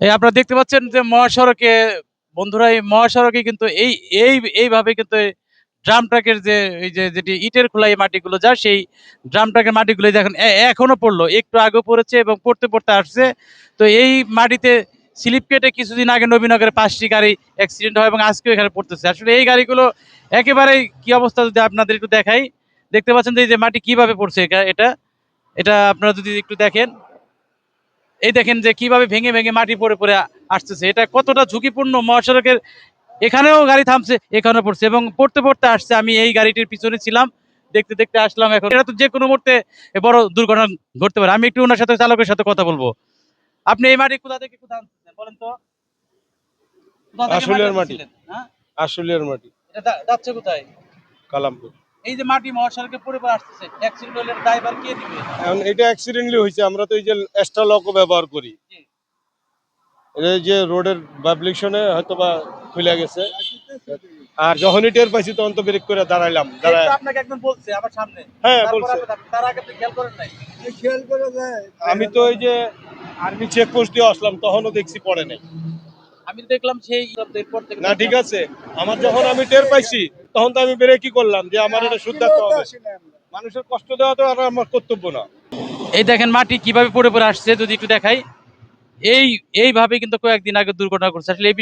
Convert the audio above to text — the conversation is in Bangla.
এই আপনারা দেখতে পাচ্ছেন যে মহাসড়কে বন্ধুরা এই মহাসড়কে কিন্তু এইভাবে কিন্তু ড্রাম ট্রাকের যে এই যে যেটি ইটের খোলাই মাটিগুলো যায় সেই ড্রাম ট্রাকের মাটিগুলো দেখেন এখনো পড়লো একটু আগে পড়েছে এবং পড়তে পড়তে আসছে। তো এই মাটিতে স্লিপ কেটে কিছুদিন আগে নবীনগরে 5টি গাড়ি অ্যাক্সিডেন্ট হয় এবং আজকেও এখানে পড়তেছে। আসলে এই গাড়িগুলো একেবারেই কি অবস্থা যদি আপনাদের একটু দেখাই, দেখতে পাচ্ছেন যে এই যে মাটি কিভাবে পড়ছে এটা এটা আপনারা যদি একটু দেখেন, এই দেখেন যে কিভাবে ভেঙে ভেঙে মাটি পড়ে পড়ে আসতেছে। এটা কতটা ঝুঁকিপূর্ণ মহাসড়কের, এখানেও গাড়ি থামছে, এখানেও পড়ছে এবং পড়তে পড়তে আসছে। আমি এই গাড়িটির পিছনে ছিলাম, দেখতে দেখতে আসলাম। এখন এটা তো যে কোনো মুহূর্তে বড় দুর্ঘটনা ঘটতে পারে। আমি একটু ওনার সাথে চালকের সাথে কথা বলবো। আপনি এই মাটি কোথা থেকে কোথা আনতেছেন বলেন তো? কোথা থেকে মাটি আশুলিয়ার মাটি। আনতেছিলেন? হ্যাঁ, আশুলিয়ার মাটি। এটা যাচ্ছে কোথায়? কালামপুর। এই যে মাটি মহাসড়কে পড়ে পড়ে আসতেছে, অ্যাক্সিডেন্ট হলে ড্রাইভার কে দিবে? এখন এটা অ্যাক্সিডেন্টলি হয়েছে, আমরা তো এই যে এক্সট্রা লকও ব্যবহার করি। জি। এই যে রোডের ভাইব্রেশনে হয়তো বা খুলে গেছে, আর যখনই টের পাইছি তখন তো ব্রেক করে দাঁড়াইলাম। এই তো আপনাকে একজন বলছে আমার সামনে। হ্যাঁ তারপর বলছে। তার আগে আপনি খেয়াল করেন নাই? আমি তো ওই যে আর্মি চেক পোস্ট দিয়ে আসলাম, তখনও দেখছি পড়ে নাই। আমি দেখলাম সেই এরপর থেকে না ঠিক আছে, আমার যখন আমি টের পাইছি তখন তো আমি ব্রেকই করলাম যে আমার এটা শুদ্ধাতে হবে। মানুষের কষ্ট দেওয়া তো আর আমার কর্তব্য না। এই দেখেন মাটি কিভাবে পড়ে পড়ে আসছে, যদি একটু দেখাই। এইভাবে কিন্তু কয়েকদিন আগে দুর্ঘটনা ঘটছে। আসলে এই